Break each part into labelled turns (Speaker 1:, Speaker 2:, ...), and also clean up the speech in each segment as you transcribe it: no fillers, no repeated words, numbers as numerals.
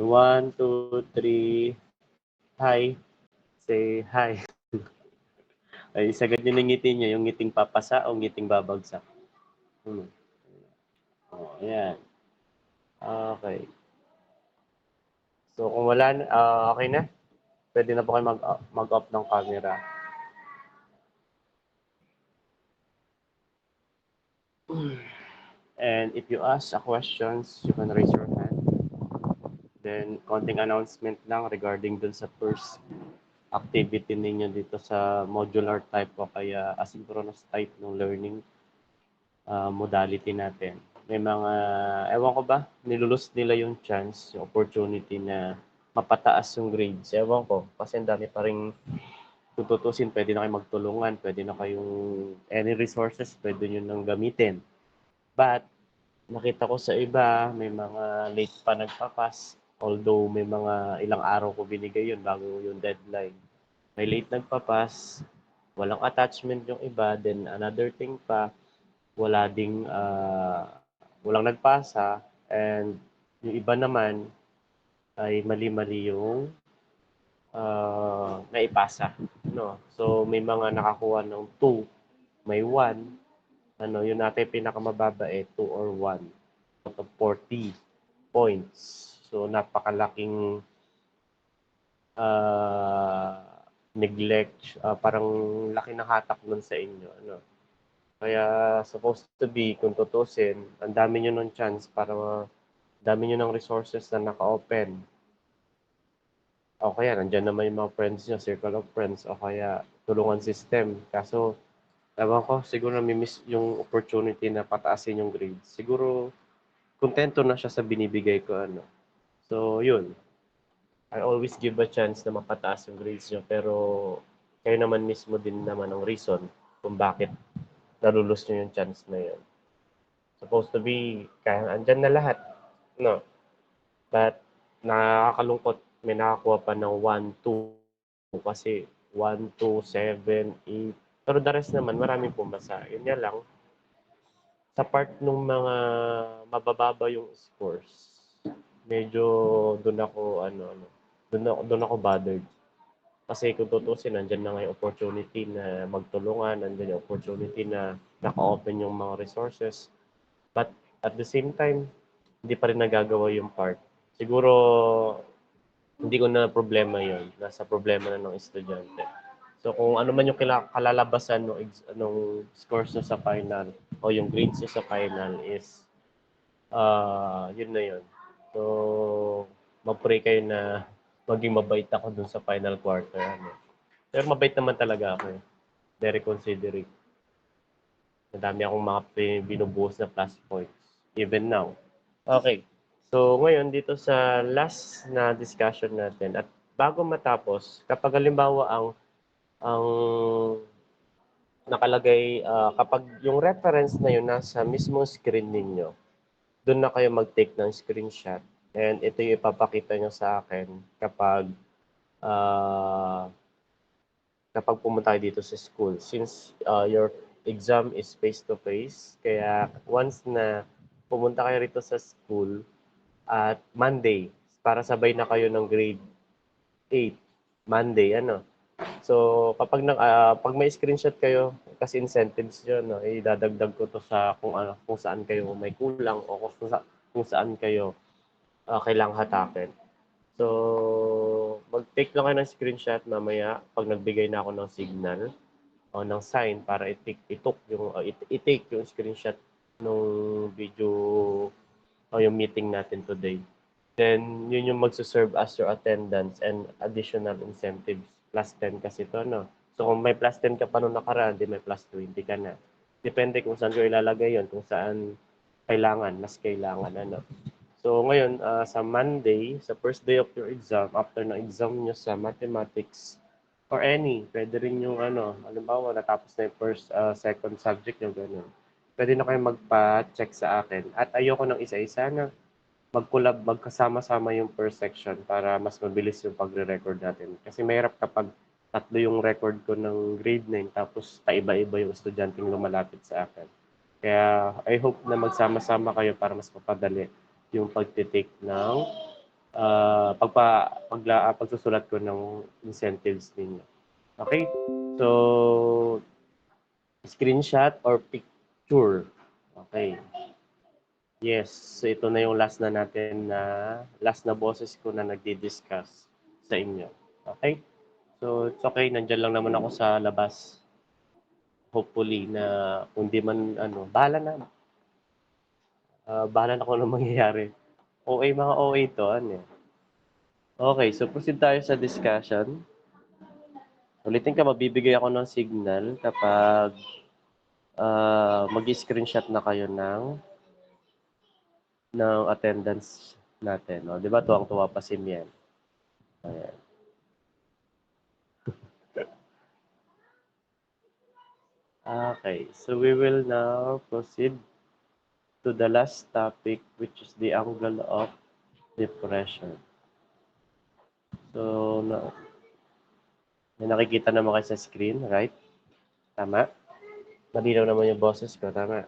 Speaker 1: Ayan, 1, 2, 3. Hi. Say hi. Ay, sagad nyo ng ngiti nyo, yung ngiting papasa o ngiting babagsak. Ayan. Okay. So, kung wala, okay na? Pwede na po kayo mag-off ng camera. And if you ask a questions, you can raise your hand. Then, konting announcement lang regarding dun sa first activity ninyo dito sa modular type o kaya asynchronous type ng learning modality natin. May mga, ewan ko ba, nilulus nila yung chance, yung opportunity na mapataas yung grades. Ewan ko, kasi ang dami pa rin tututusin, pwede na kayo magtulungan, pwede na kayong any resources, pwede nyo nang gamitin. But, nakita ko sa iba, may mga late pa nagpapas, although may mga ilang araw ko binigay yun bago yung deadline. May late nagpapas, walang attachment yung iba, then another thing pa, walang nagpasa, and yung iba naman ay mali-mali yung naipasa. No? So, may mga nakakuha ng 2, may 1, yun natin pinakamababa 2 or 1 out of 40 points. So, napakalaking neglect, parang laki ng hatak nun sa inyo. Kaya supposed to be, kung tutusin, ang dami nyo ng chance para dami nyo ng resources na naka-open. O kaya, nandyan naman yung mga friends nyo, circle of friends, o kaya tulungan system. Kaso, ewan ko, siguro nami-miss yung opportunity na pataasin yung grades. Siguro, kontento na siya sa binibigay ko. So, yun. I always give a chance na mapataas yung grades nyo, pero kayo naman mismo din naman ang reason kung bakit nalulus nyo yung chance na yun. Supposed to be, kaya andyan na lahat. No? But, nakakalungkot, may nakakuha pa ng 1, 2, kasi 1, 2, 7, 8. Pero the rest naman, maraming pumasa. Yun nga lang, sa part ng mga mabababa yung scores, medyo doon ako bothered. Kasi kung tutusin, nandyan na nga yung opportunity na magtulungan, nandyan yung opportunity na naka-open yung mga resources. But at the same time, hindi pa rin nagagawa yung part. Siguro, hindi ko na problema yon. Nasa problema na ng estudyante. So kung ano man yung kalalabasan nung scores nyo sa final o yung grades nyo sa final is yun na yun. So, mag-pray kayo na maging mabait ako dun sa final quarter. Pero mabait naman talaga ako. Very considerate. Madami akong mga binubuhos na plus points. Even now. Okay. So, ngayon dito sa last na discussion natin at bago matapos, kapag halimbawa ang nakalagay, kapag yung reference na yun nasa mismong screen ninyo, doon na kayo mag-take ng screenshot. And ito yung ipapakita nyo sa akin uh, kapag pumunta kayo dito sa school. Since your exam is face-to-face, kaya once na pumunta kayo rito sa school at Monday, para sabay na kayo ng grade 8, Monday, So, pag may screenshot kayo, kasi incentives yun, idadagdag ko to sa kung saan kayo may kulang o kung saan kayo kailangang hatakin. So, mag-take lang kayo ng screenshot mamaya pag nagbigay na ako ng signal o ng sign para i-take yung screenshot ng video o yung meeting natin today. Then, yun yung magsuserve as your attendance and additional incentives. Plus 10 kasi ito, So, kung may plus 10 ka pa nung nakaraan, di may plus 20 ka na. Depende kung saan ko ilalagay yun, kung saan mas kailangan, So, ngayon, sa Monday, sa first day of your exam, after ng exam nyo sa mathematics, or any, pwede rin yung halimbawa, natapos na yung first, second subject nyo, gano'n. Pwede na kayo magpa-check sa akin. At ayoko ng isa-isa na magkasama-sama yung per section para mas mabilis yung pagre-record natin. Kasi mahirap kapag tatlo yung record ko ng grade 9 tapos paiba-iba yung estudyanteng lumalapit sa akin. Kaya I hope na magsama-sama kayo para mas mapadali yung pagtitake ng pagsusulat ko ng incentives ninyo. Okay? So, screenshot or picture. Okay. Yes, so ito na yung last na boses ko na nagdi-discuss sa inyo. Okay? So, it's okay. Nandyan lang naman ako sa labas. Hopefully na kung di man, bahala na. Bahala na kung ano mangyayari. Mga OA to, Okay, so proceed tayo sa discussion. Ulitin ka, mabibigay ako ng signal kapag mag-screenshot na kayo ng attendance natin. No? Di ba, tuwang-tuwa pa si Mian. Ayan. Okay, so we will now proceed to the last topic, which is the angle of depression. So, may nakikita naman kayo sa screen, right? Tama? Malinaw naman yung boses ko, tama?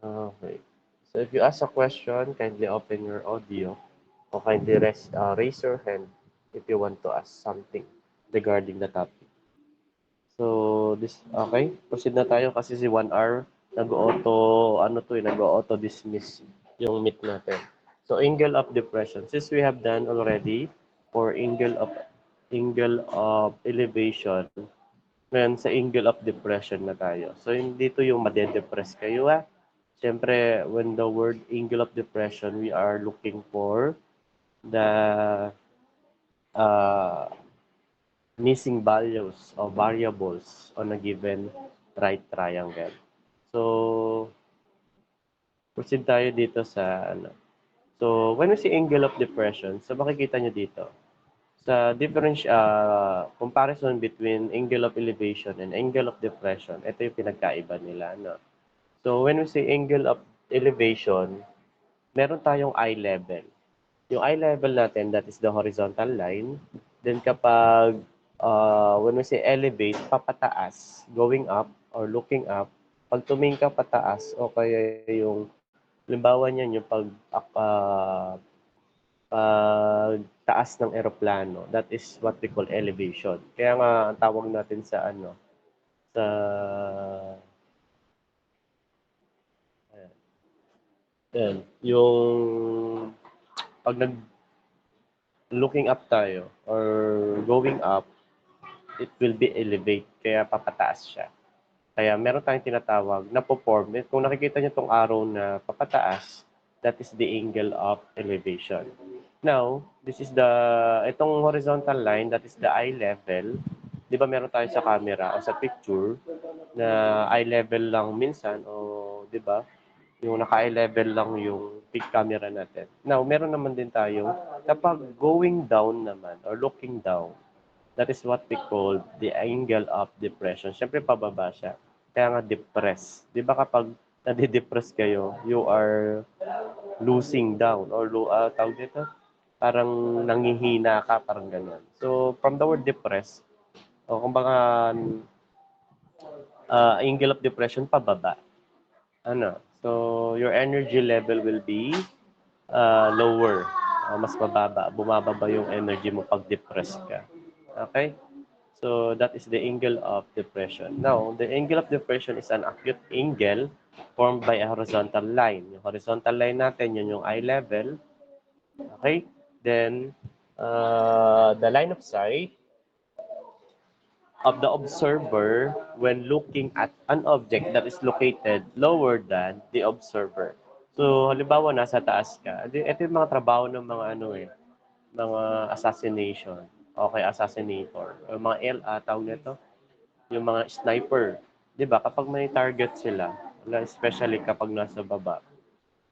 Speaker 1: Okay. So, if you ask a question, kindly open your audio or kindly raise your hand if you want to ask something regarding the topic. So, okay, proceed na tayo kasi si 1 hour, nag-auto dismiss yung meet natin. So, angle of depression. Since we have done already for angle of elevation, ngayon sa angle of depression na tayo. So, dito yung made-depress kayo Siyempre, when the word angle of depression, we are looking for the uh, missing values or variables on a given right triangle. So, proceed tayo dito sa So, when we see angle of depression, so makikita nyo dito, sa comparison between angle of elevation and angle of depression, ito yung pinagkaiba nila. So, when we say angle of elevation, meron tayong eye level. Yung eye level natin, that is the horizontal line. Then kapag when we say elevate, papataas, going up or looking up, pag tumingin ka pataas o kaya yung halimbawa niyan yung pagtaas ng eroplano, that is what we call elevation. Kaya nga ang tawag natin sa sa ayan, yung pag looking up tayo or going up, it will be elevate, kaya papataas siya. Kaya meron tayong tinatawag na po-form. Kung nakikita niyo tong arrow na papataas, that is the angle of elevation. Now, itong horizontal line, that is the eye level. Di ba meron tayo sa camera o sa picture na eye level lang minsan o di ba? Yung naka-eye level lang yung pic camera natin. Now, meron naman din tayo kapag going down naman or looking down, that is what we call the angle of depression. Siyempre, pababa siya. Kaya nga depressed. Di ba kapag nade-depress kayo, you are losing down or tawag dito, parang nangihina ka, parang ganun. So, from the word depressed, o kumbaga, angle of depression, pababa. So, your energy level will be lower. Mas mababa. Bumababa yung energy mo pag depressed ka. Okay? So, that is the angle of depression. Now, the angle of depression is an acute angle formed by a horizontal line. Yung horizontal line natin, yun yung eye level. Okay? Then, the line of sight of the observer when looking at an object that is located lower than the observer. So, halimbawa, nasa taas ka. Ito yung mga trabaho ng mga assassination. Okay, assassinator. Yung mga tawag nito, yung mga sniper. 'Di ba? Kapag may target sila, especially kapag nasa baba,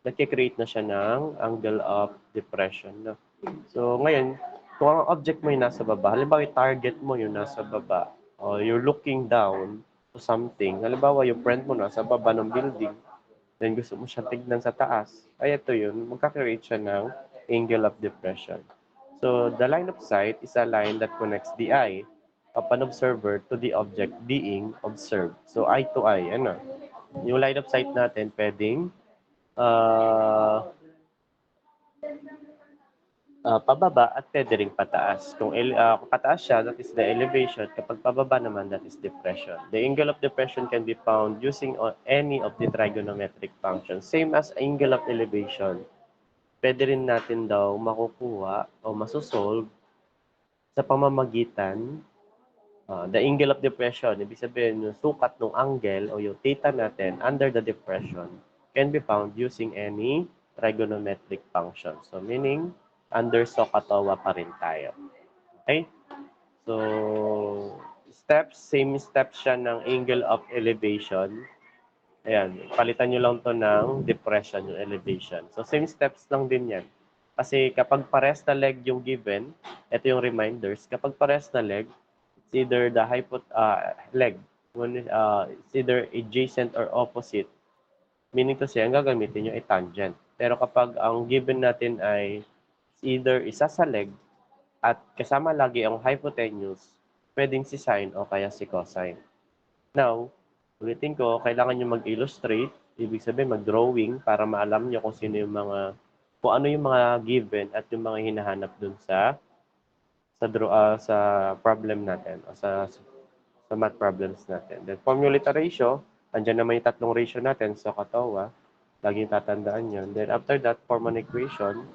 Speaker 1: nagke-create na siya ng angle of depression. No? So, ngayon, kung ang object mo yung nasa baba, halimbawa yung target mo yung nasa baba, or you're looking down to something, halimbawa yung friend mo nasa baba ng building, then gusto mo siya tignan sa taas, ay ito yun, magka-create siya ng angle of depression. So, the line of sight is a line that connects the eye of an observer to the object being observed. So, eye to eye, yung line of sight natin pwedeng uh, pababa at pwede ring pataas. Kung pataas siya, that is the elevation. Kapag pababa naman, that is depression. The angle of depression can be found using any of the trigonometric functions. Same as angle of elevation. Pwede rin natin daw makukuha o masosolve sa pamamagitan the angle of depression. Ibig sabihin, yung sukat ng angle o yung theta natin under the depression can be found using any trigonometric function. So, meaning, under SOHCAHTOA pa rin tayo. Okay? So, same steps siya ng angle of elevation. Ayan, palitan nyo lang to ng depression, yung elevation. So, same steps lang din yan. Kasi kapag pares na leg yung given, ito yung reminders, kapag pares na leg, it's either the leg, it's either adjacent or opposite, meaning to say, ang gagamitin nyo ay tangent. Pero kapag ang given natin ay either isa sa leg at kasama lagi ang hypotenuse, pwedeng si sine o kaya si cosine. Now, ulitin ko, kailangan nyo mag-illustrate, ibig sabihin mag-drawing para maalam nyo kung ano yung mga given at yung mga hinahanap dun sa problem natin o sa math problems natin. Then, formulate a ratio, andyan naman yung tatlong ratio natin sa SOHCAHTOA, laging tatandaan yun. Then, after that, form an equation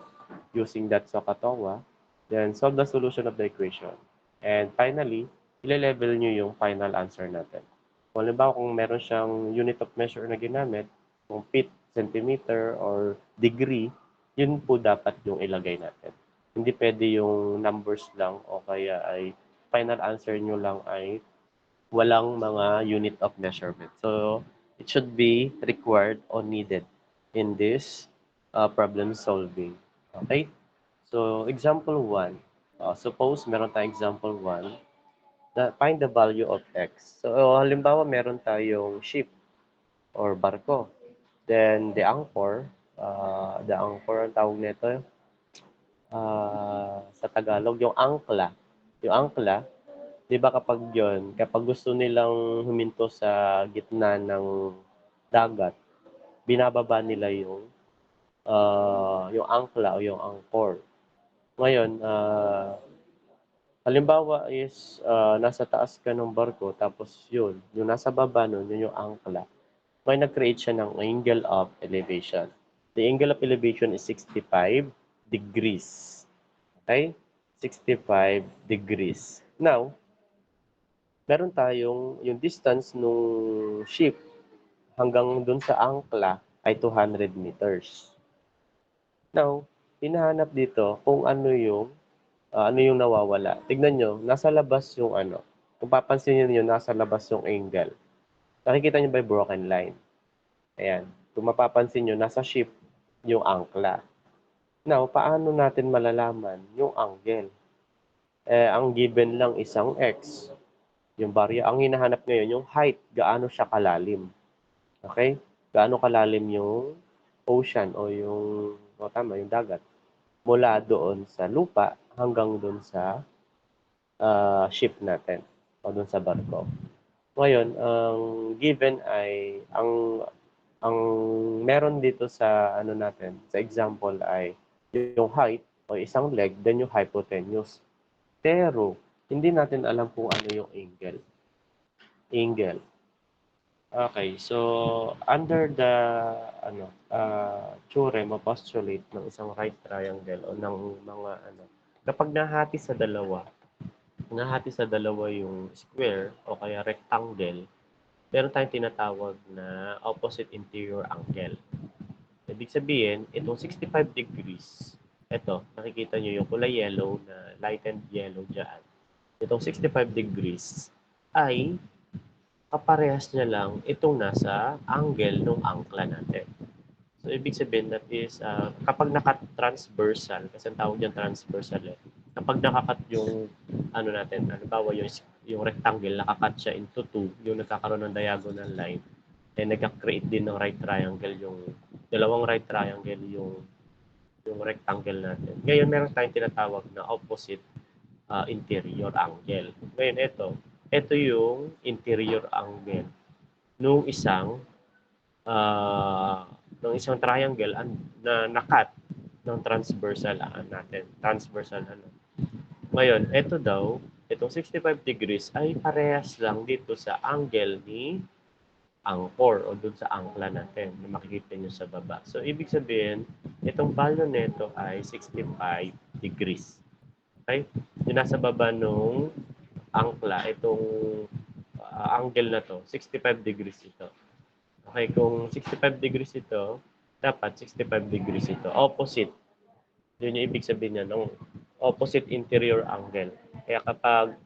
Speaker 1: using that SOHCAHTOA, then solve the solution of the equation. And finally, ile-level nyo yung final answer natin. Kung halimbawa, kung meron siyang unit of measure na ginamit, kung feet, centimeter, or degree, yun po dapat yung ilagay natin. Hindi pwede yung numbers lang o kaya ay final answer nyo lang ay walang mga unit of measurement. So, it should be required or needed in this problem solving. Okay? So, example 1. Suppose meron tayong example 1 na find the value of x. So, halimbawa meron tayong ship or barko. Then, the anchor ang tawag nito, sa Tagalog, yung angkla. Yung angkla, di ba kapag gusto nilang huminto sa gitna ng dagat, binababa nila yung angkla o yung anchor. Ngayon, halimbawa is nasa taas ka ng barko, tapos yung nasa baba nun, yun yung angkla. May nag-create siya ng angle of elevation. The angle of elevation is 65 degrees. Okay? 65 degrees. Now, meron tayong yung distance nung ship hanggang dun sa angkla ay 200 meters. Now, hinahanap dito kung ano yung nawawala. Tignan nyo, nasa labas yung ano. Kung papansin nyo, nasa labas yung angle. Nakikita nyo ba yung broken line? Ayan. Kung mapapansin nyo, nasa ship yung angkla. Now, paano natin malalaman yung angle? Ang given lang isang x. Yung ang hinahanap ngayon, yung height, gaano siya kalalim. Okay? Gaano kalalim yung ocean o yung dagat. Mula doon sa lupa hanggang doon sa ship natin o doon sa barko. Ngayon, ang given ay, ang meron dito sa ano natin, sa example ay yung height o isang leg, then yung hypotenuse. Pero, hindi natin alam kung ano yung angle. Angle. Okay, so under the theorem o postulate ng isang right triangle o ng mga kapag nahati sa dalawa yung square o kaya rectangle, meron tayong tinatawag na opposite interior angle. Ibig sabihin, itong 65 degrees, ito, nakikita nyo yung kulay yellow na lightened yellow dyan. Itong 65 degrees ay kaparehas niya lang itong nasa angle ng angkla natin. So, ibig sabihin that is, kapag naka-transversal, kasi ang tawag dyan transversal kapag nakakat yung, natin, halimbawa yung rectangle, nakakat siya into two, yung nagkakaroon ng diagonal line, nagka-create din ng right triangle, yung dalawang right triangle, yung rectangle natin. Ngayon, meron tayong tinatawag na opposite interior angle. Ngayon, ito yung interior angle nung isang triangle na nakat ng transversal natin. Transversal ano. Ngayon, ito daw, itong 65 degrees ay parehas lang dito sa angle ni angkor o dun sa angkla natin na makikita nyo sa baba. So, ibig sabihin, itong value nito ay 65 degrees. Okay? Yung nasa baba nung angkla, itong angle na to, 65 degrees ito. Okay, kung 65 degrees ito, dapat 65 degrees ito. Opposite. Yun yung ibig sabihin niya ng opposite interior angle. Kaya kapag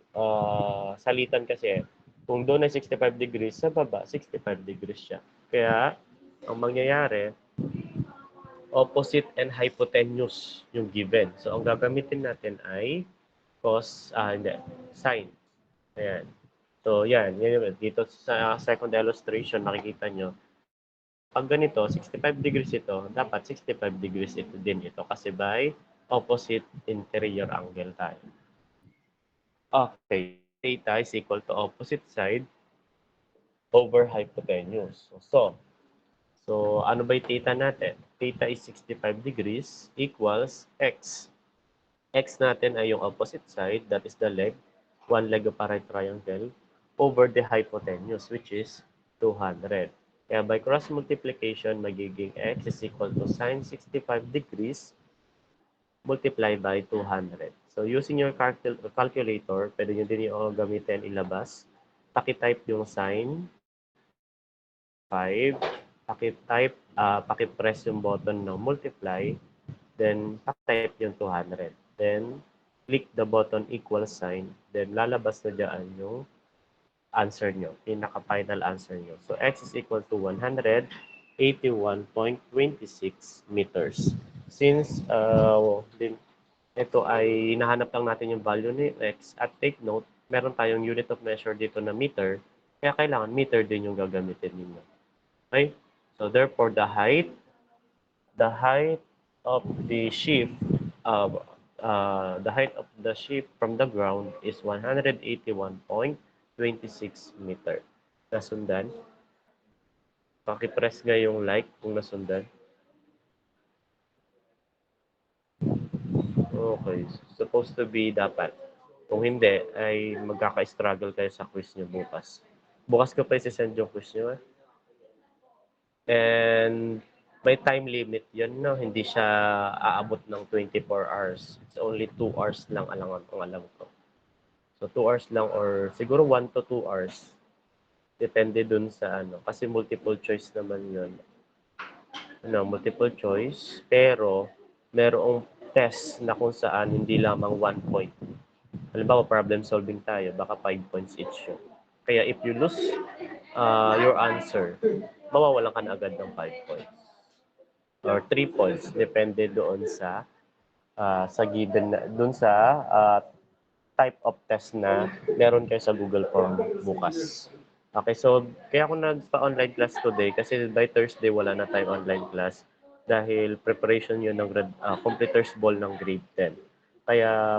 Speaker 1: salitan kasi, kung doon ay 65 degrees, sa baba, 65 degrees siya. Kaya, ang mangyayari, opposite and hypotenuse yung given. So, ang gagamitin natin ay hindi, sine. Ayan. So, yan dito sa second illustration, makikita nyo, pag ganito, 65 degrees ito, dapat 65 degrees ito din ito kasi by opposite interior angle tayo. Okay, theta is equal to opposite side over hypotenuse. So ano ba yung theta natin? Theta is 65 degrees equals x. X natin ay yung opposite side, that is the leg, one leg of a right triangle, over the hypotenuse, which is 200. Kaya by cross multiplication, magiging x is equal to sine 65 degrees multiply by 200. So using your calculator, pwede nyo din yung gamitin ilabas. Paki-type yung sine 5, paki-press yung button ng multiply, then paki-type yung 200. Then click the button equal sign, then lalabas na dyan yung answer nyo, pinaka-final answer nyo. So x is equal to 181.26 meters. Since ito ay hinahanap lang natin yung value ni x at take note, meron tayong unit of measure dito na meter, kaya kailangan meter din yung gagamitin ninyo. Okay? So therefore, the height of the ship from the ground is 181.26 meter. Nasundan? Pakipress nga yung like kung nasundan. Okay. Supposed to be dapat. Kung hindi, ay magkaka-struggle kayo sa quiz nyo bukas. Bukas ko pa isi-send yung quiz nyo. And may time limit yun, no? Hindi siya aabot ng 24 hours. It's only 2 hours lang ang alam ko. So 2 hours lang or siguro 1 to 2 hours. Depende dun sa ano. Kasi multiple choice naman yun. Multiple choice. Pero merong test na kung saan hindi lamang 1 point. Halimbawa, problem solving tayo, baka 5 points each yun. Kaya if you lose your answer, mawawalan ka na agad ng 5 points. Or 3 points, depende doon sa given na, doon sa type of test na meron kayo sa Google Form bukas. Okay, so kaya ako nagpa-online class today kasi by Thursday wala na tayong online class dahil preparation yun ng completers ball ng grade 10. Kaya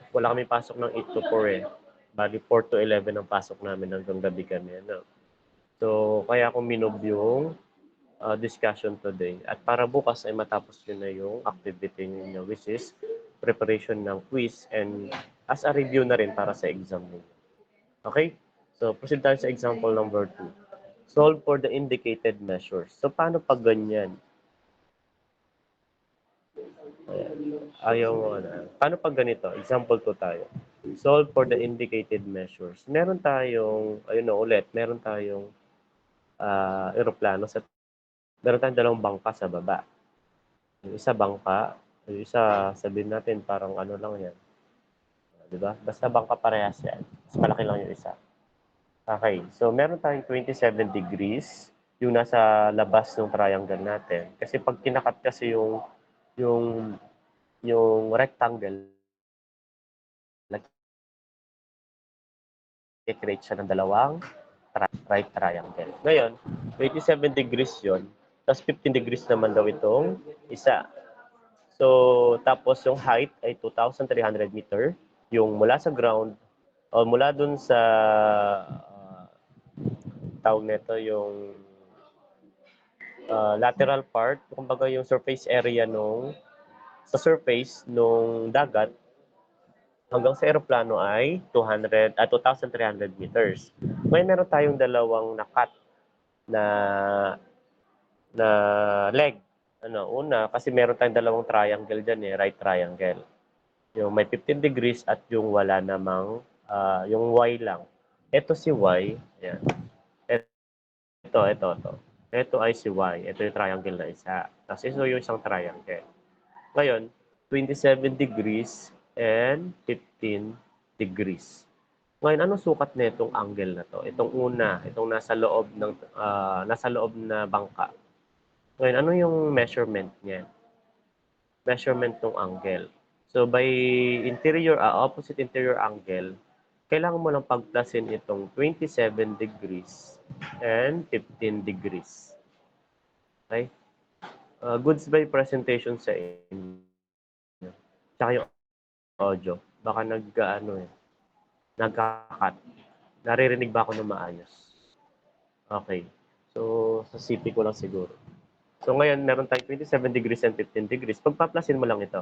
Speaker 1: wala kami pasok ng 8 to 4 eh. Bali 4 to 11 ang pasok namin hanggang gabi kami. Ano? So, kaya ako minob yung discussion today. At para bukas ay matapos yun na yung activity niyo which is preparation ng quiz and as a review na rin para sa exam niyo. Okay? So, proceed tayo sa example number 2. Solve for the indicated measures. So, paano pag ganyan? Ayaw mo na. Paano pag ganito? Example 2 tayo. Solve for the indicated measures. Meron tayong, meron tayong aeroplano meron tayong dalawang bangka sa baba. Yung isa bangka, yung isa sabihin natin parang ano lang yan. Di ba? Basta bangka parehas yan. Mas malaki lang yung isa. Okay, so meron tayong 27 degrees yung nasa labas ng triangle natin. Kasi pag kinakat kasi yung rectangle, nag-create siya ng dalawang right triangle. Ngayon, 27 degrees yon, tapos 15 degrees naman daw itong isa. So, tapos yung height ay 2,300 meter. Yung mula sa ground, o mula dun sa tawag nito yung lateral part, kumbaga yung surface area sa surface nung dagat hanggang sa eroplano ay 2,300 meters. Ngayon meron tayong dalawang na-cut na na leg. Una, kasi meron tayong dalawang triangle dyan right triangle. Yung may 15 degrees at yung wala namang, yung Y lang. Ito si Y, yan. Ito. Ito ay si Y. Ito yung triangle na isa. Tapos ito yung isang triangle. Ngayon, 27 degrees and 15 degrees. Ngayon, anong sukat nitong angle na to? Itong una, itong nasa loob na bangka. Ngayon, ano yung measurement niya? Measurement ng angle. So, by opposite interior angle, kailangan mo lang pagplasin itong 27 degrees and 15 degrees. Okay? Goods by presentation sa inyo. Tsaka yung audio. Baka nagka-cut. Naririnig ba ako ng maayos? Okay. So, sa CP ko lang siguro. So, ngayon, meron tayong 27 degrees and 15 degrees. Pagpaplasin mo lang ito.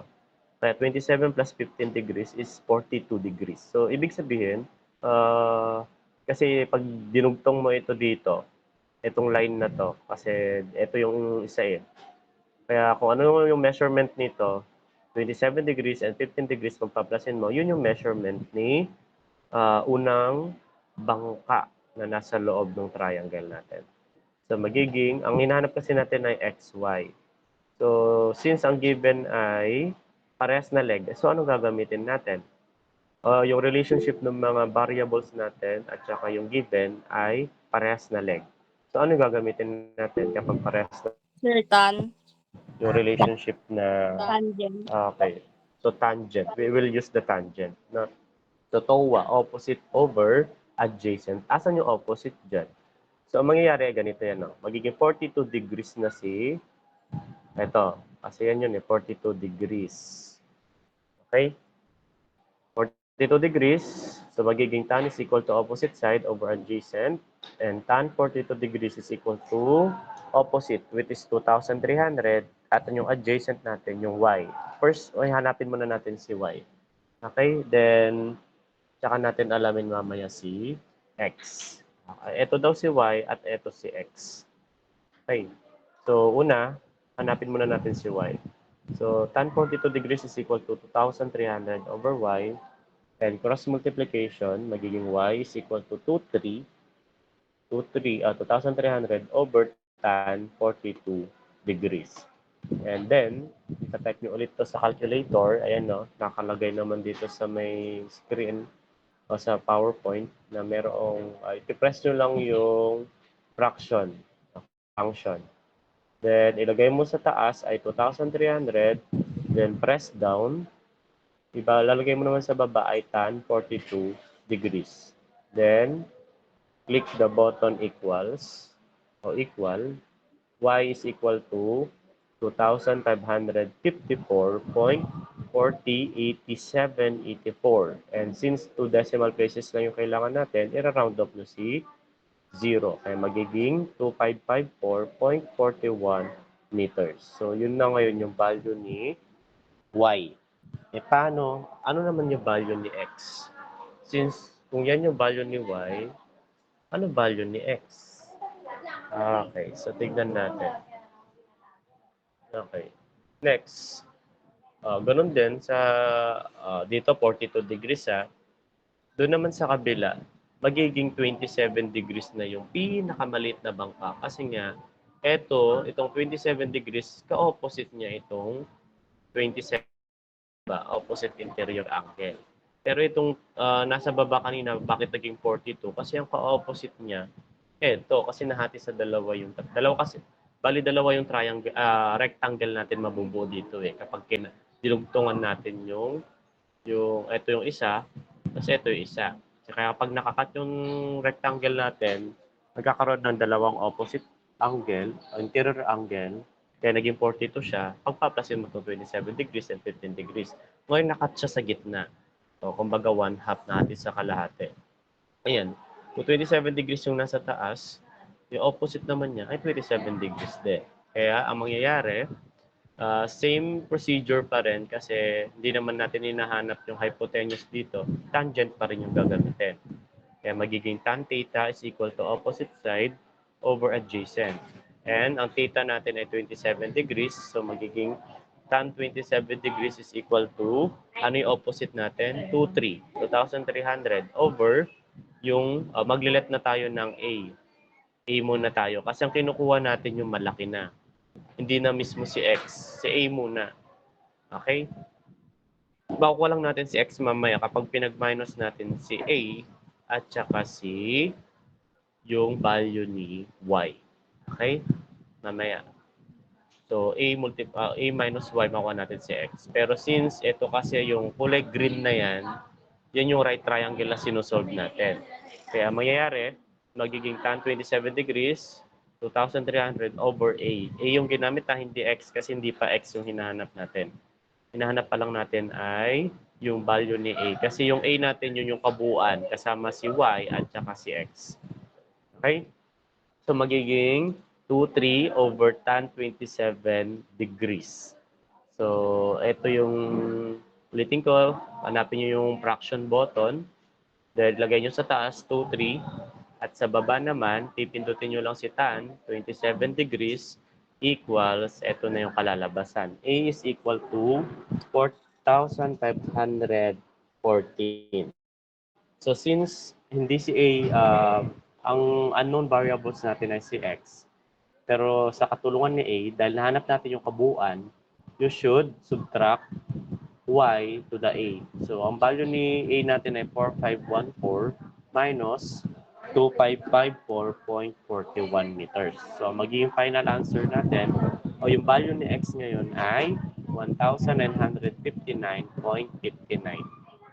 Speaker 1: Kaya 27 plus 15 degrees is 42 degrees. So, ibig sabihin, kasi pag dinugtong mo ito dito, itong line na to, kasi ito yung isa eh. Kaya kung ano yung measurement nito, 27 degrees and 15 degrees pagpaplasin mo, yun yung measurement ni unang bangka na nasa loob ng triangle natin. So, ang hinahanap kasi natin ay XY. So, since ang given ay parehas na leg, so ano gagamitin natin? Yung relationship ng mga variables natin at saka yung given ay parehas na leg. So, ano gagamitin natin kapag parehas na
Speaker 2: Sir Tan,
Speaker 1: yung relationship na
Speaker 2: tangent.
Speaker 1: okay. So, tangent. We will use the tangent. Na, so, TOA, opposite over adjacent. Asan yung opposite dyan? So, ang mangyayari ay ganito yan. No? Magiging 42 degrees na ito. Kasi yan yun 42 degrees. Okay? 42 degrees. So, magiging tan is equal to opposite side over adjacent. And tan 42 degrees is equal to opposite, which is 2,300. At yung adjacent natin, yung y. First, hanapin muna natin si y. Okay? Then, tsaka natin alamin mamaya si x. Okay. Ito daw si y at ito si x. Okay. So, una, hanapin muna natin si y. So, tan 42 degrees is equal to 2,300 over y. And cross multiplication, magiging y is equal to 2,300 over tan 42 degrees. And then, itatype nyo ulit to sa calculator. Ayan no, nakalagay naman dito sa may screen o sa PowerPoint na merong, ipipress nyo lang yung fraction, function. Then, ilagay mo sa taas ay 2,300. Then, press down. Lalagay mo naman sa baba ay tan 42 degrees. Then, click the button equals o equal. Y is equal to 2,554.408784. And since 2 decimal places lang yung kailangan natin, i-round up nyo si 0. Kaya magiging 2,554.41 meters. So, yun na ngayon yung value ni Y. Paano? Ano naman yung value ni X? Since kung yan yung value ni Y, ano value ni X? Okay, so tignan natin. Okay. Next. Ganun din sa dito 42 degrees Doon naman sa kabila, magiging 27 degrees na yung pinakamaliit na bangka. Kasi nga, itong 27 degrees, ka-opposite niya itong 27 opposite interior angle. Pero itong nasa baba kanina, bakit naging 42? Kasi ang ka-opposite niya, kasi nahati sa dalawa yung triangle, rectangle natin mabubuo dito kapag dinugtungan natin ito yung isa, kasi ito yung isa. Kaya kapag nakakat yung rectangle natin, nagkakaroon ng dalawang opposite angle, interior angle, kaya naging 42 siya, pagpaplasin mo ito 27 degrees and 15 degrees. Ngayon, nakat siya sa gitna. So, kumbaga, 1/2 natin sa kalahati. Ayan. Kung 27 degrees yung nasa taas, yung opposite naman niya ay 27 degrees din. Kaya ang mangyayari, same procedure pa rin kasi hindi naman natin hinahanap yung hypotenuse dito, tangent pa rin yung gagamitin. Kaya magiging tan theta is equal to opposite side over adjacent. And ang theta natin ay 27 degrees, so magiging tan 27 degrees is equal to, ano yung opposite natin? 2,300 over yung, maglilet na tayo ng A. A muna tayo kasi ang kinukuha natin yung malaki na. Hindi na mismo si X, si A muna. Okay? Makukuha lang natin si X mamaya kapag pinag-minus natin si A at saka si yung value ni Y. Okay? Mamaya. So, A minus Y, makuha natin si X. Pero since ito kasi yung kulay green na yan yung right triangle na sinusolve natin. Kaya mangyayari, magiging tan 27 degrees, 2,300 over A. A yung ginamit na hindi X kasi hindi pa X yung hinahanap natin. Hinahanap pa lang natin ay yung value ni A. Kasi yung A natin yun yung kabuuan kasama si Y at saka si X. Okay? So magiging 2,3 over tan 27 degrees. So ito yung ulitin ko, hanapin nyo yung fraction button. Dahil lagay nyo sa taas 2,3 at sa baba naman, pipindutin nyo lang si tan 27 degrees equals, ito na yung kalalabasan. A is equal to 4,514. So since hindi si A, ang unknown variables natin ay si X, pero sa katulungan ni A, dahil nahanap natin yung kabuuan, you should subtract Y to the A. So ang value ni A natin ay 4,514 minus 2,554.41 meters. So magiging final answer natin, o yung value ni X ngayon ay 1,959.59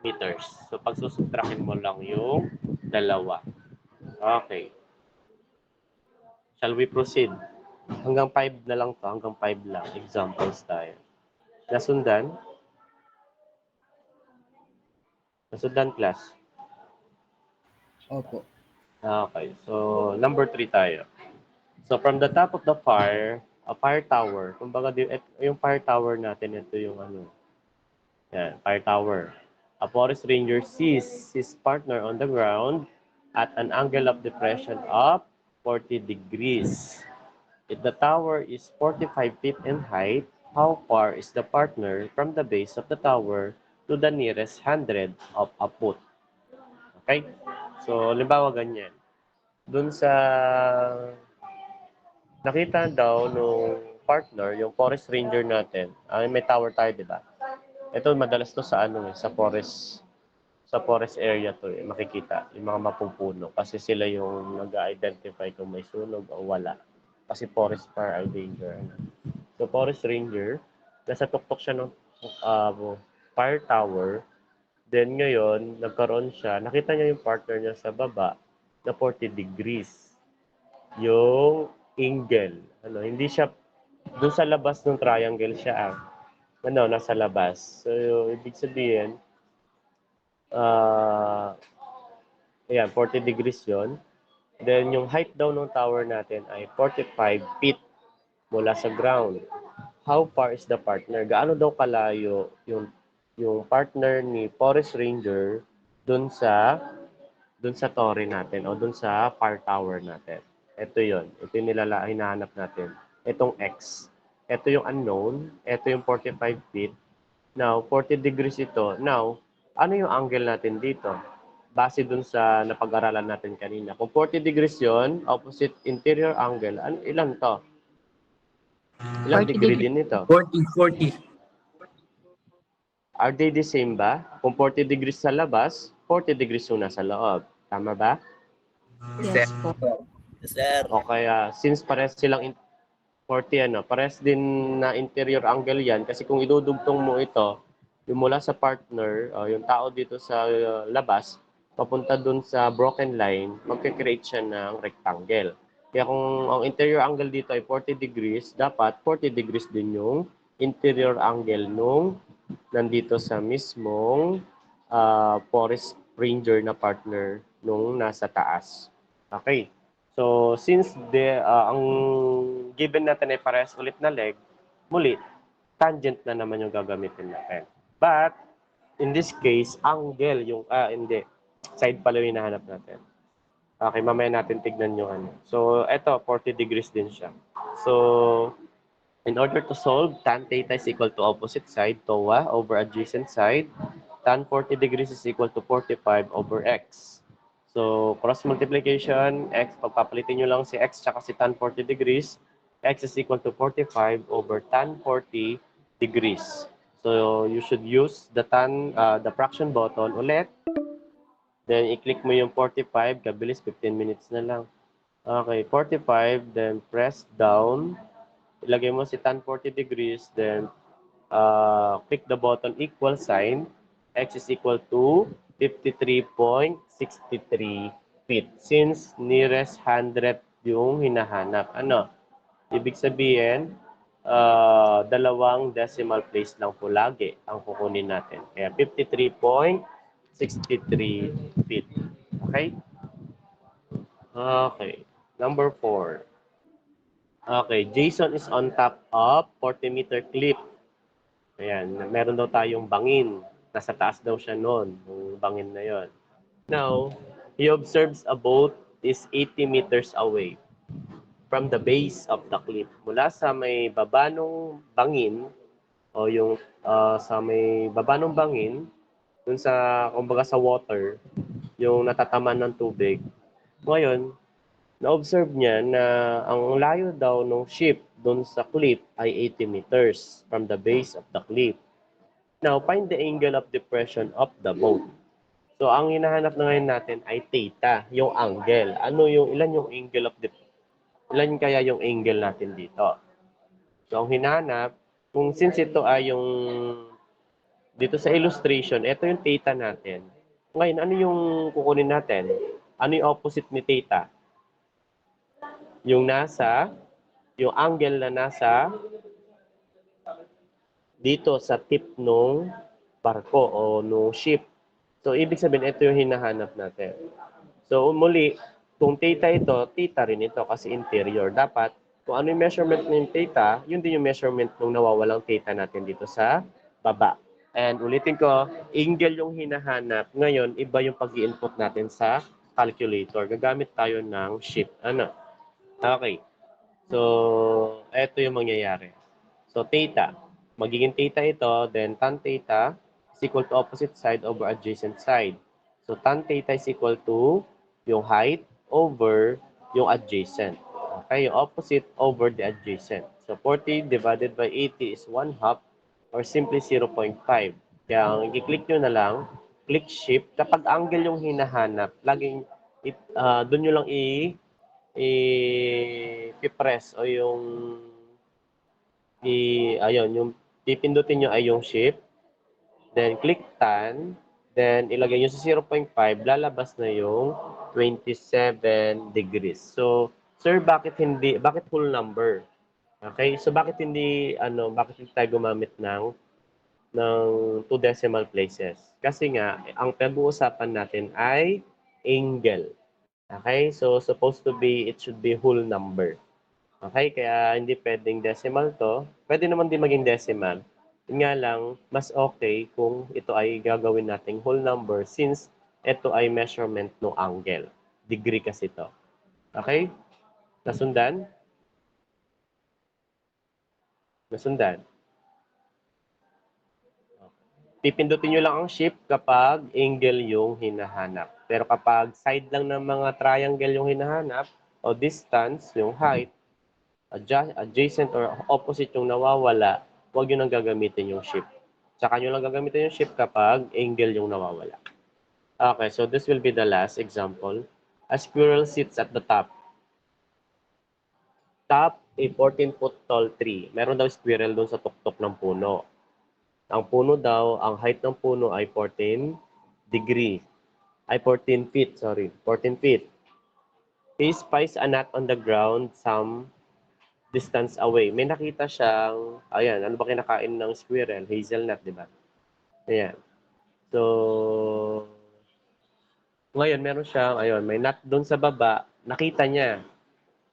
Speaker 1: meters. So pagsusubtrakin mo lang yung dalawa. Okay. Shall we proceed? Hanggang 5 na lang to, hanggang 5 lang. Examples tayo. Nasundan? Nasundan, class?
Speaker 2: Opo.
Speaker 1: Okay, so number 3 tayo. So from the top of the fire, a fire tower, kumbaga yung fire tower natin, ito yung ano, yan, fire tower. A forest ranger sees his partner on the ground at an angle of depression of 40 degrees. If the tower is 45 feet in height, how far is the partner from the base of the tower to the nearest 100 of a foot? Okay? So, halimbawa ganyan. Doon sa nakita daw nung partner, yung forest ranger natin, may tower tayo, di ba? Ito madalas to sa ano, sa forest area to, makikita yung mga mapupuno kasi sila yung nag-identify kung may sunog o wala. Kasi forest fire ay danger. So forest ranger, nasa tuktok siya ng fire tower. Then ngayon, nagkaroon siya, nakita niya yung partner niya sa baba na 40 degrees. Yung angle. Ano, hindi siya, doon sa labas ng triangle siya nasa labas. So, ibig sabihin, ayan, 40 degrees yon. Then, yung height daw ng tower natin ay 45 feet mula sa ground. How far is the partner? Gaano daw kalayo yung partner ni Forest Ranger dun sa torre natin o dun sa fire tower natin. Ito yon. Ito yung hinahanap natin. Itong X. Ito yung unknown. Ito yung 45 feet. Now, 40 degrees ito. Now, ano yung angle natin dito? Base dun sa napag-aralan natin kanina. Kung 40 degrees yon, opposite interior angle, ilan to? Ilang
Speaker 3: 40
Speaker 1: degree
Speaker 3: degrees.
Speaker 1: din ito?
Speaker 2: 40.
Speaker 1: Are they the same ba? Kung 40 degrees sa labas, 40 degrees yung nasa loob. Tama ba?
Speaker 3: Yes po.
Speaker 2: Sir.
Speaker 1: O kaya, since pares silang 40, pares din na interior angle yan, kasi kung idudugtong mo ito, yung mula sa partner, yung tao dito sa labas, papunta dun sa broken line, magkikreate siya ng rectangle. Kaya kung ang interior angle dito ay 40 degrees, dapat 40 degrees din yung interior angle nung nandito sa mismong forest ranger na partner nung nasa taas. Okay. So, since ang given natin ay parehas ulit na leg, muli, tangent na naman yung gagamitin natin. But, in this case, angle yung, hindi, side pala yung hinahanap natin. Okay, mamaya natin tignan yung ano. So, eto, 40 degrees din siya. So, in order to solve, tan theta is equal to opposite side, TOA, over adjacent side. Tan 40 degrees is equal to 45 over x. So, cross multiplication, x, pagpapalitin nyo lang si x tsaka si tan 40 degrees, x is equal to 45 over tan 40 degrees. So, you should use the the fraction button ulit. Then, i-click mo yung 45, kabilis, 15 minutes na lang. Okay, 45, then press down. Ilagay mo si tan 40 degrees, then click the button equal sign. X is equal to 53.63 feet. Since nearest 100 yung hinahanap. Ano? Ibig sabihin, dalawang decimal place lang po lagi ang kukunin natin. Kaya 53.63 feet. Okay? Okay. Number 4. Okay. Jason is on top of 40-meter cliff. Ayan. Meron daw tayong bangin. Nasa taas daw siya noon. Yung bangin na yon. Now, he observes a boat is 80 meters away from the base of the cliff. Mula sa may baba nung bangin, o yung sa may baba nung bangin, dun sa, kumbaga sa water, yung natataman ng tubig. Ngayon, na-observe niya na ang layo daw ng ship doon sa cliff ay 80 meters from the base of the cliff. Now, find the angle of depression of the boat. So, ang hinahanap na ngayon natin ay theta, yung angle. Ilan yung angle of ilan kaya yung angle natin dito? So, ang hinahanap, since ito ay yung, dito sa illustration, ito yung theta natin. Ngayon, ano yung kukunin natin? Ano yung opposite ni theta? Yung angle na nasa dito sa tip nung barko o nung ship. So, ibig sabihin, ito yung hinahanap natin. So, muli, kung theta ito, theta rin ito kasi interior. Dapat, kung ano yung measurement ng theta, yun din yung measurement ng nawawalang theta natin dito sa baba. And ulitin ko, angle yung hinahanap. Ngayon, iba yung pag-i-input natin sa calculator. Gagamit tayo ng shift. Ano? Okay. So, ito yung mangyayari. So, theta. Magiging theta ito, then tan theta is equal to opposite side over adjacent side. So, tan theta is equal to yung height over yung adjacent. Okay, yung opposite over the adjacent. So, 40 divided by 80 is 1/2 or simply 0.5. Kaya, ang i-click nyo na lang, click shift. Kapag angle yung hinahanap, laging doon nyo lang i-press o ayun, yung pipindutin nyo ay yung shift, then click tan, then ilagay nyo sa 0.5, lalabas na yung 27 degrees. So, sir, bakit whole number? Okay, so bakit hindi tayo gumamit ng 2 decimal places? Kasi nga, ang pag-uusapan natin ay angle. Okay, so supposed to be, it should be whole number. Okay, kaya hindi pwedeng decimal to. Pwede naman din maging decimal. Yun nga lang, mas okay kung ito ay gagawin nating whole number since ito ay measurement ng angle. Degree kasi to. Okay? Nasundan? Nasundan? Pipindutin nyo lang ang shift kapag angle yung hinahanap. Pero kapag side lang ng mga triangle yung hinahanap, o distance, yung height, adjacent or opposite yung nawawala, huwag nyo nang gagamitin yung shift. Tsaka nyo lang gagamitin yung shift kapag angle yung nawawala. Okay, so this will be the last example. A squirrel sits at the top. Top a 14-foot tall tree. Meron daw squirrel doon sa tuktok ng puno. Ang puno daw, ang height ng puno ay 14 feet, 14 feet. He spies a nut on the ground some distance away. May nakita siyang, ayan, ano ba kinakain ng squirrel? Hazelnut, di ba? Ayan. So, ngayon, meron siyang, ayun, may nut doon sa baba. nakita niya.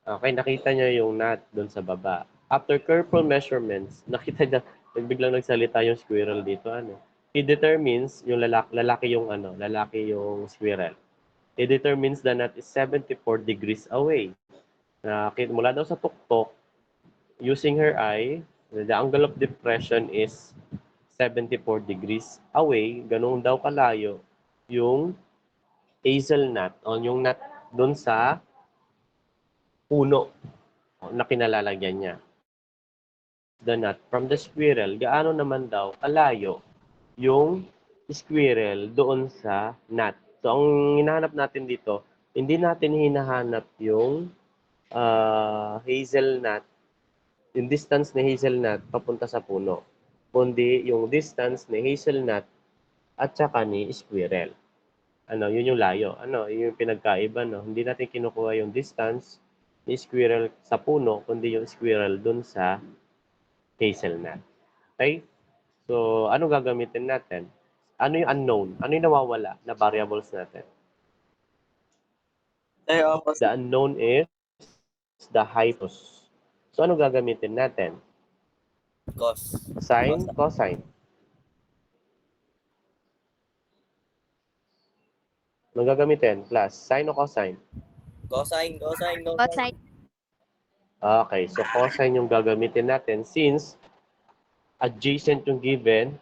Speaker 1: Okay, nakita niya yung knot doon sa baba. After careful measurements, nakita niya, biglang nagsalita yung squirrel dito. Ano? He determines, yung lalaki yung squirrel. He determines the knot is 74 degrees away. Mula daw sa tuktok, using her eye, the angle of depression is 74 degrees away. Ganun daw kalayo yung hazelnut o yung nut doon sa puno na kinalalagyan niya. The nut from the squirrel, gaano naman daw kalayo yung squirrel doon sa nut. So, ang hinahanap natin dito, hindi natin hinahanap yung hazelnut, yung distance ni hazelnut papunta sa puno, kundi yung distance ni hazelnut at saka ni squirrel. Ano, yun yung layo. Ano, yun yung pinagkaiba, no? Hindi natin kinukuha yung distance ni squirrel sa puno, kundi yung squirrel dun sa hazelnut. Okay? So, ano gagamitin natin? Ano yung unknown? Ano yung nawawala na variables natin?
Speaker 2: Ay,
Speaker 1: The
Speaker 2: opposite.
Speaker 1: unknown is the hypotenuse. So, ano gagamitin natin?
Speaker 2: Cos.
Speaker 1: Sine, cosine. Ano gagamitin? Plus, sine o cosine?
Speaker 2: Cosine.
Speaker 3: Cosine.
Speaker 1: Okay, so cosine yung gagamitin natin since adjacent yung given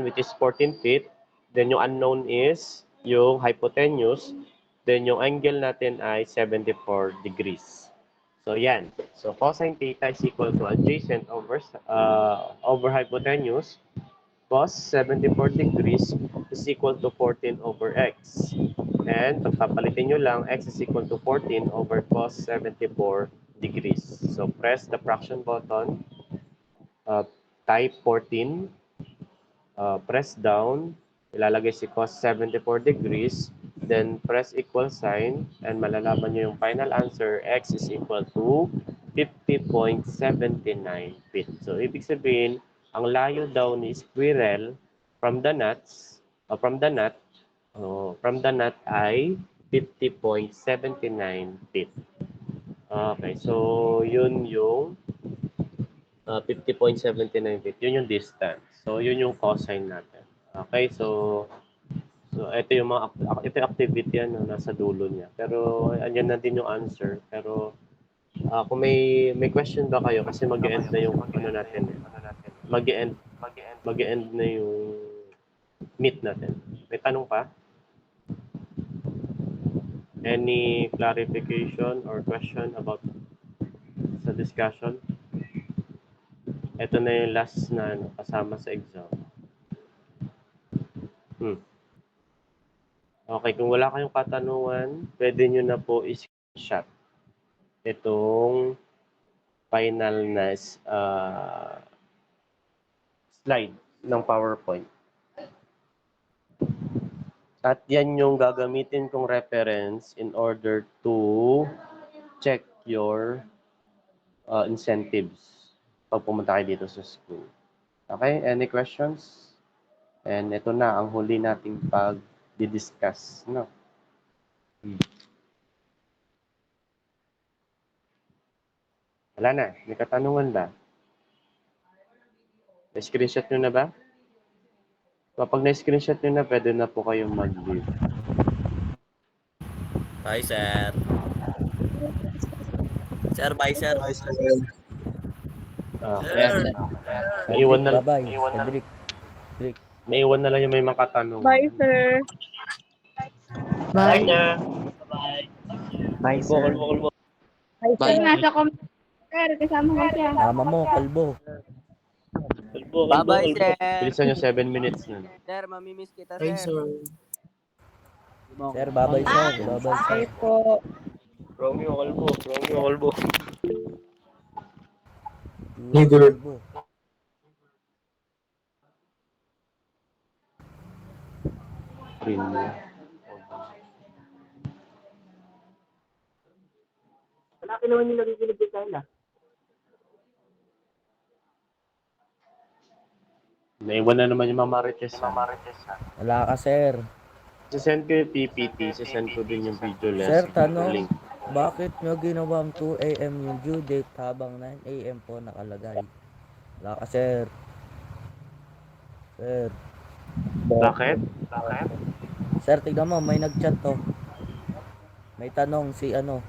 Speaker 1: which is 14 feet, then yung unknown is yung hypotenuse, then yung angle natin ay 74 degrees. So yan. So cosine theta is equal to adjacent over hypotenuse. Cos 74 degrees is equal to 14 over x. And pagpapalitin nyo lang, x is equal to 14 over cos 74 degrees. So press the fraction button, type 14, press down, ilalagay si cos 74 degrees, then press equal sign, and malalaman nyo yung final answer, x is equal to 50.79 feet. So, ibig sabihin, ang layo daw ni squirrel from the nuts, from the nut ay 50.79 feet. Okay, so yun yung 50.79 feet. Yun yung distance. So, yun yung cosine natin. Okay, so ito yung ito yung activity ano, nasa dulo niya. Pero andyan na din yung answer. Pero kung may question ba kayo kasi mag-end na yung ano natin. Mag-end mag-end na yung meet natin. May tanong pa? Any clarification or question about sa discussion? Ito na yung last na ano, kasama sa exam. Okay, kung wala kayong katanungan, pwede nyo na po i-screenshot itong final na slide ng PowerPoint. At yan yung gagamitin kong reference in order to check your incentives pag pumunta kayo dito sa school. Okay, any questions? And ito na ang huli nating pag-discuss. No? Wala na. May katanungan ba? Na-screenshot nyo na ba? Kapag na-screenshot nyo na, pwede na po kayong mag-leave.
Speaker 2: Bye, sir. Sir, bye, sir.
Speaker 1: Ayan. Maiwan na,
Speaker 4: Bye-bye. Cedric.
Speaker 1: maiwan na lang yung may makatanong.
Speaker 5: Bye, sir.
Speaker 3: Bye.
Speaker 4: Bye, sir.
Speaker 1: Kalbo.
Speaker 5: Sir, nasa computer. Kasama ko siya.
Speaker 4: Tama mo, kalbo.
Speaker 2: Bye-bye, sir.
Speaker 1: Bilisan nyo 7 minutes na.
Speaker 2: Sir, mamimiss kita, sir.
Speaker 4: Sir, bye-bye, sir. Bye-bye, sir.
Speaker 5: Bye po.
Speaker 1: Romeo Kalbo.
Speaker 4: Kalbo.
Speaker 1: Print mo. Malaki naman yung nakikinig ko sa'yo. Naiwan na naman yung Mama Riches.
Speaker 4: Wala ka, sir.
Speaker 1: Sisend ko yung PPT, sisend ko din yung video
Speaker 4: Sir,
Speaker 1: lesson
Speaker 4: tanong,
Speaker 1: link.
Speaker 4: bakit nyo ginawang 2 a.m. yung due date habang 9 a.m. po nakalagay? Wala ka, sir. Sir.
Speaker 1: Bakit?
Speaker 4: Sir, tignan mo, may nag-chat to. May tanong si ano.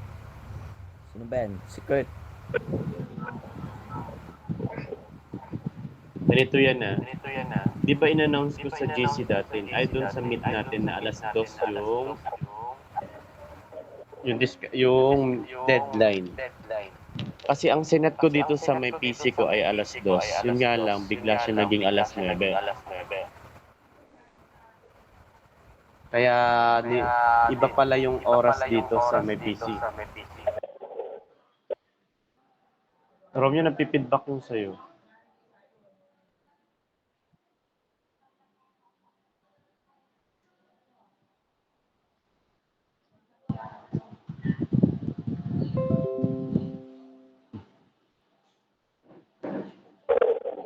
Speaker 4: Sino ba yan? Si Kurt.
Speaker 1: Ganito yan ah. Di ba in-announce ko sa GC dati, ay doon sa meet natin na alas 2 yung deadline. Kasi ang sinet ko dito sa may PC ko ay alas 2. Yun nga lang, bigla siya naging alas 9. Kaya iba pala yung oras dito sa may PC. Romeo, nagpipidback yung sa'yo.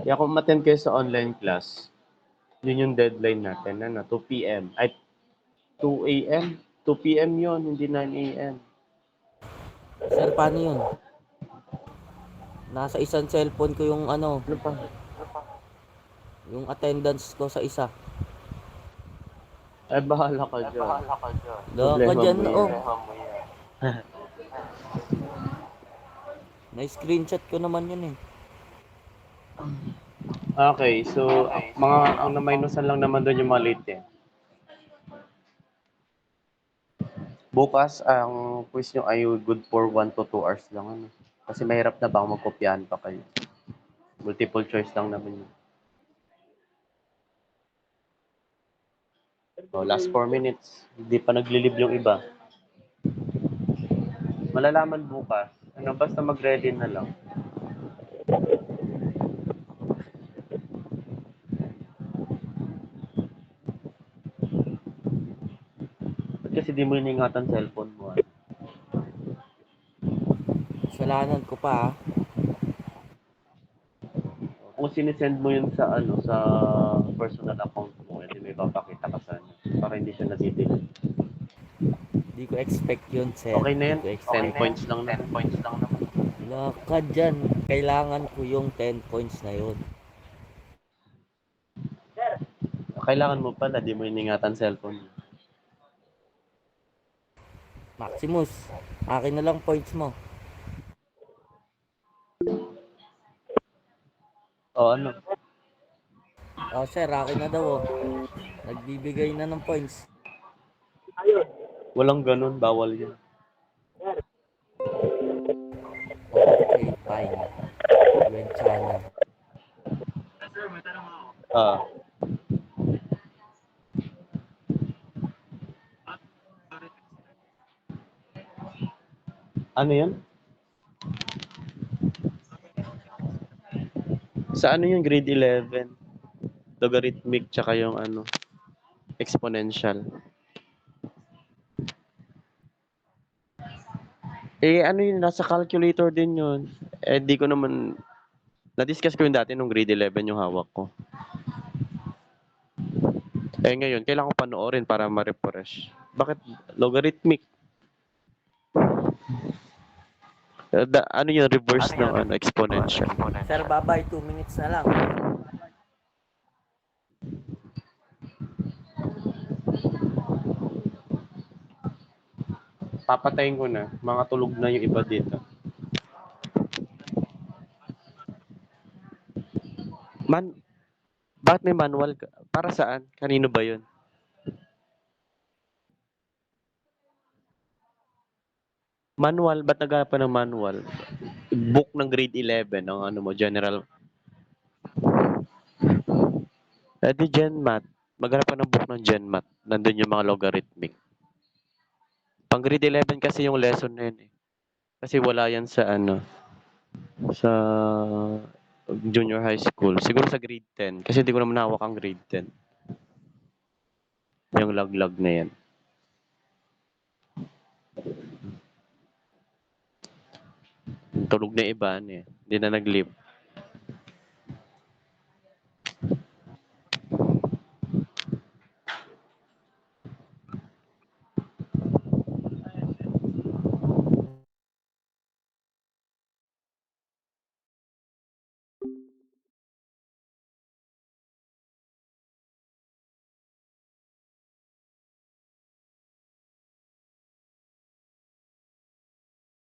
Speaker 1: Kaya kung umattend kayo sa online class, yun yung deadline natin, 2 p.m. Ay, 2 a.m. 2 p.m. yun, hindi 9 a.m.
Speaker 4: Sir, paano yun? Nasa isang cellphone ko yung ano,
Speaker 1: Ano pa?
Speaker 4: yung attendance ko sa isa.
Speaker 1: Ay, bahala ka dyan.
Speaker 4: Daw ka
Speaker 1: Problema
Speaker 4: dyan,
Speaker 1: mo
Speaker 4: oh.
Speaker 1: yan.
Speaker 4: Na-screenshot ko naman yun eh.
Speaker 1: Okay, so ang na-minusan lang naman doon yung mga late eh. Bukas, ang quiz nyo ay good for 1 to 2 hours lang. Ano? Kasi mahirap na bang magkopyahan pa kayo. Multiple choice lang naman yun. Oh, last 4 minutes. Hindi pa naglilib yung iba. Malalaman bukas. Ano, basta mag-ready na lang. Ba't kasi di mo iningatan cellphone mo? Ah?
Speaker 4: Kasalanan ko pa ah.
Speaker 1: Kung sinisend mo yun sa sa personal account mo, hindi may papakita ka sa kanya para hindi siya natitigil.
Speaker 4: Di ko expect yun, sir.
Speaker 1: Okay na yan.
Speaker 4: Di ko
Speaker 1: 10
Speaker 4: expect.
Speaker 1: points lang na. 10 points lang naman.
Speaker 4: Wala ka dyan. Kailangan ko yung 10 points na yun.
Speaker 1: Kailangan mo pala, di mo iningatan cellphone mo.
Speaker 4: Maximus, akin na lang points mo.
Speaker 1: O ano?
Speaker 4: Oh, sir, akin na daw oh. Nagbibigay na ng points.
Speaker 1: Walang ganun, bawal yan.
Speaker 4: Okay, fine. Wenchana.
Speaker 1: Ah. Ano yan? Sa ano yung grade 11? Logarithmic tsaka yung exponential. Eh ano yun, nasa calculator din yun. Eh di ko naman, na-discuss ko yun dati nung grade 11 yung hawak ko. Eh ngayon, kailangan ko panoorin para ma-refresh. Bakit logarithmic? Ano yung reverse ng exponential?
Speaker 4: Sir, bye-bye. 2 minutes na lang.
Speaker 1: Papatayin ko na. Mga tulog na yung iba dito. Bakit may manual ka? Para saan? Kanino ba yun? Manual? Ba't naghanap ng manual? Book ng grade 11, ang mo, general. Di GenMat. Maghanap ka ng book ng GenMat. Nandun yung mga logarithmic. Pang grade 11 kasi yung lesson na yun eh. Kasi wala yan sa sa junior high school. Siguro sa grade 10. Kasi hindi ko naman hawak ang grade 10. Yung laglag na yan. Tulog na iba eh. Hindi na nag-leave.